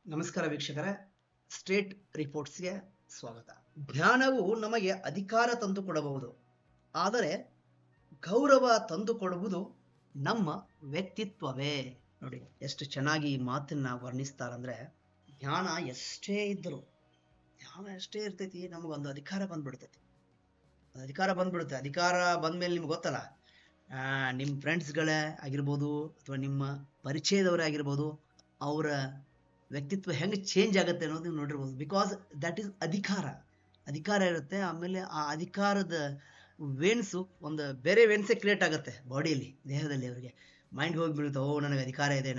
ನಮಸ್ಕಾರ ವೀಕ್ಷಕರೇ, ಸ್ಟೇಟ್ ರಿಪೋರ್ಟ್ಸ್ಗೆ ಸ್ವಾಗತ. ಜ್ಞಾನವು ನಮಗೆ ಅಧಿಕಾರ ತಂದುಕೊಡಬಹುದು, ಆದರೆ ಗೌರವ ತಂದುಕೊಡುವುದು ನಮ್ಮ ವ್ಯಕ್ತಿತ್ವವೇ. ನೋಡಿ ಎಷ್ಟು ಚೆನ್ನಾಗಿ ಈ ಮಾತನ್ನ ವರ್ಣಿಸ್ತಾರಂದ್ರೆ, ಜ್ಞಾನ ಎಷ್ಟೇ ಇದ್ದರೂ, ಜ್ಞಾನ ಎಷ್ಟೇ ಇರ್ತೈತಿ, ನಮಗೊಂದು ಅಧಿಕಾರ ಬಂದ್ಬಿಡ್ತೈತಿ. ಅಧಿಕಾರ ಬಂದ್ಮೇಲೆ ನಿಮ್ಗೆ ಗೊತ್ತಲ್ಲ, ನಿಮ್ಮ ಫ್ರೆಂಡ್ಸ್ಗಳೇ ಆಗಿರ್ಬೋದು ಅಥವಾ ನಿಮ್ಮ ಪರಿಚಯದವರೇ ಆಗಿರ್ಬೋದು, ಅವರ ವ್ಯಕ್ತಿತ್ವ ಹೆಂಗೆ ಚೇಂಜ್ ಆಗುತ್ತೆ ಅನ್ನೋದು ನೀವು ನೋಡಿರ್ಬೋದು. ಬಿಕಾಸ್ ದಟ್ ಈಸ್ ಅಧಿಕಾರ ಇರುತ್ತೆ. ಆಮೇಲೆ ಆ ಅಧಿಕಾರದ ವೇನ್ಸು ಒಂದು ಬೇರೆ ವೇನ್ಸೇ ಕ್ರಿಯೇಟ್ ಆಗುತ್ತೆ ಬಾಡಿಯಲ್ಲಿ, ದೇಹದಲ್ಲಿ. ಅವರಿಗೆ ಮೈಂಡ್ ಹೋಗಿ ಬೀಳುತ್ತೆ, ಓ ನನಗೆ ಅಧಿಕಾರ ಇದೆ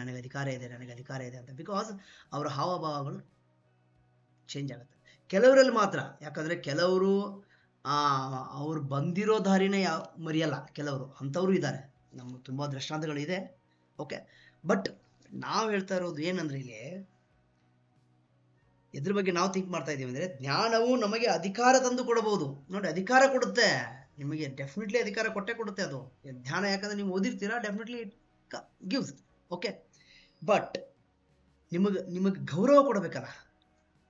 ಅಂತ. ಬಿಕಾಸ್ ಅವರ ಹಾವಭಾವಗಳು ಚೇಂಜ್ ಆಗುತ್ತೆ. ಕೆಲವರಲ್ಲಿ ಮಾತ್ರ, ಯಾಕಂದ್ರೆ ಕೆಲವರು ಅವ್ರು ಬಂದಿರೋ ದಾರಿನೇ ಮರೆಯಲ್ಲ. ಕೆಲವರು ಅಂಥವ್ರು ಇದ್ದಾರೆ, ನಮ್ಗೆ ತುಂಬಾ ದೃಷ್ಟಾಂತಗಳಿದೆ. ಓಕೆ, ಬಟ್ ನಾವು ಹೇಳ್ತಾ ಇರೋದು ಏನಂದ್ರೆ, ಇಲ್ಲಿ ಎದ್ರ ಬಗ್ಗೆ ನಾವು ಥಿಂಕ್ ಮಾಡ್ತಾ ಇದೀವಿ ಅಂದ್ರೆ, ಜ್ಞಾನವು ನಮಗೆ ಅಧಿಕಾರ ತಂದು ಕೊಡಬಹುದು. ನೋಡಿ, ಅಧಿಕಾರ ಕೊಡುತ್ತೆ ನಿಮಗೆ, ಡೆಫಿನೆಟ್ಲಿ ಅಧಿಕಾರ ಕೊಡುತ್ತೆ ಅದು ಜ್ಞಾನ. ಯಾಕಂದ್ರೆ ನೀವು ಓದಿರ್ತೀರಾ, definitely it gives. Okay, but ನಿಮಗೆ ಗೌರವ ಕೊಡಬೇಕಲ್ಲ.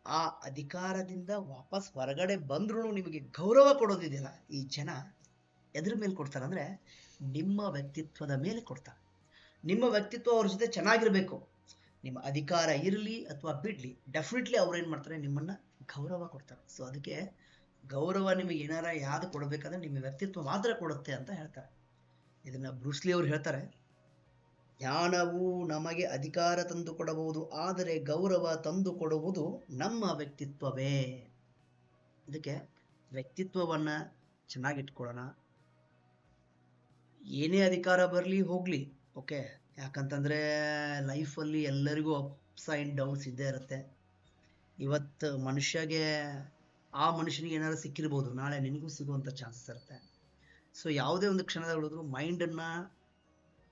ಆ ಅಧಿಕಾರದಿಂದ ವಾಪಸ್ ಹೊರಗಡೆ ಬಂದ್ರು ನಿಮಗೆ ಗೌರವ ಕೊಡೋದಿದೆಯಲ್ಲ, ಈ ಜನ ಎದ್ರ ಮೇಲೆ ಕೊಡ್ತಾರೆ ಅಂದ್ರೆ, ನಿಮ್ಮ ವ್ಯಕ್ತಿತ್ವದ ಮೇಲೆ ಕೊಡ್ತಾರೆ. ನಿಮ್ಮ ವ್ಯಕ್ತಿತ್ವ ಅವ್ರ ಜೊತೆ ಚೆನ್ನಾಗಿರ್ಬೇಕು. ನಿಮ್ಮ ಅಧಿಕಾರ ಇರಲಿ ಅಥವಾ ಬಿಡ್ಲಿ, ಡೆಫಿನೆಟ್ಲಿ ಅವ್ರು ಏನ್ ಮಾಡ್ತಾರೆ, ನಿಮ್ಮನ್ನ ಗೌರವ ಕೊಡ್ತಾರೆ. ಸೊ ಅದಕ್ಕೆ ಗೌರವ ನಿಮಗೆ ಏನಾರ ಯಾವ್ದು ಕೊಡ್ಬೇಕಂದ್ರೆ ನಿಮ್ಮ ವ್ಯಕ್ತಿತ್ವ ಮಾತ್ರ ಕೊಡುತ್ತೆ ಅಂತ ಹೇಳ್ತಾರೆ. ಇದನ್ನ ಬ್ರೂಸ್ಲಿ ಅವ್ರು ಹೇಳ್ತಾರೆ, ಜ್ಞಾನವು ನಮಗೆ ಅಧಿಕಾರ ತಂದು ಕೊಡಬಹುದು, ಆದರೆ ಗೌರವ ತಂದು ಕೊಡುವುದು ನಮ್ಮ ವ್ಯಕ್ತಿತ್ವವೇ. ಇದಕ್ಕೆ ವ್ಯಕ್ತಿತ್ವವನ್ನ ಚೆನ್ನಾಗಿಟ್ಕೊಳ್ಳೋಣ. ಏನೇ ಅಧಿಕಾರ ಬರಲಿ ಹೋಗ್ಲಿ, ಓಕೆ, ಯಾಕಂತಂದ್ರೆ ಲೈಫಲ್ಲಿ ಎಲ್ಲರಿಗೂ ಅಪ್ಸ್ ಆ್ಯಂಡ್ ಡೌನ್ಸ್ ಇದ್ದೇ ಇರುತ್ತೆ. ಇವತ್ತು ಆ ಮನುಷ್ಯನಿಗೆ ಏನಾದ್ರು ಸಿಕ್ಕಿರ್ಬೋದು, ನಾಳೆ ನಿನಗೂ ಸಿಗುವಂಥ ಚಾನ್ಸಸ್ ಇರುತ್ತೆ. ಸೊ ಯಾವುದೇ ಒಂದು ಕ್ಷಣದಲ್ಲಿದ್ರು ಮೈಂಡನ್ನ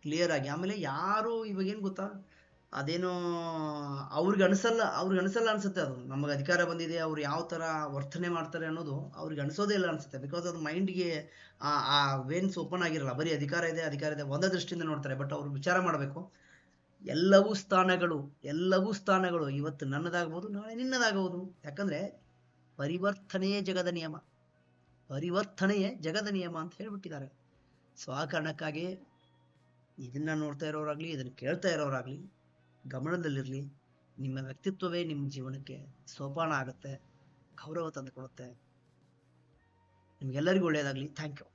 ಕ್ಲಿಯರ್ ಆಗಿ, ಆಮೇಲೆ ಯಾರು ಇವಾಗ ಏನು ಗೊತ್ತಾ, ಅದೇನೋ ಅವ್ರಿಗೆ ಅನಿಸಲ್ಲ ಅನ್ಸುತ್ತೆ. ಅದು ನಮಗೆ ಅಧಿಕಾರ ಬಂದಿದೆ, ಅವ್ರು ಯಾವ ಥರ ವರ್ತನೆ ಮಾಡ್ತಾರೆ ಅನ್ನೋದು ಅವ್ರಿಗೆ ಅನಿಸೋದೇ ಇಲ್ಲ ಅನ್ಸುತ್ತೆ. ಬಿಕಾಸ್ ಅದು ಮೈಂಡ್ಗೆ ಆ ವೇನ್ಸ್ ಓಪನ್ ಆಗಿರಲ್ಲ. ಬರೀ ಅಧಿಕಾರ ಇದೆ ಒಂದೇ ದೃಷ್ಟಿಯಿಂದ ನೋಡ್ತಾರೆ. ಬಟ್ ಅವ್ರು ವಿಚಾರ ಮಾಡಬೇಕು, ಎಲ್ಲವೂ ಸ್ಥಾನಗಳು ಇವತ್ತು ನನ್ನದಾಗಬಹುದು, ನಾಳೆ ನಿನ್ನದಾಗಬಹುದು. ಯಾಕಂದ್ರೆ ಪರಿವರ್ತನೆಯೇ ಜಗದ ನಿಯಮ ಅಂತ ಹೇಳ್ಬಿಟ್ಟಿದ್ದಾರೆ. ಸೊ ಆ ಕಾರಣಕ್ಕಾಗಿ ಇದನ್ನ ನೋಡ್ತಾ ಇರೋರಾಗ್ಲಿ, ಇದನ್ನ ಕೇಳ್ತಾ ಇರೋರಾಗ್ಲಿ, ಗಮನದಲ್ಲಿರ್ಲಿ. ನಿಮ್ಮ ವ್ಯಕ್ತಿತ್ವವೇ ನಿಮ್ಮ ಜೀವನಕ್ಕೆ ಸೋಪಾನ ಆಗುತ್ತೆ, ಗೌರವ ತಂದುಕೊಡುತ್ತೆ. ನಿಮ್ಗೆಲ್ಲರಿಗೂ ಒಳ್ಳೆಯದಾಗ್ಲಿ. Thank you.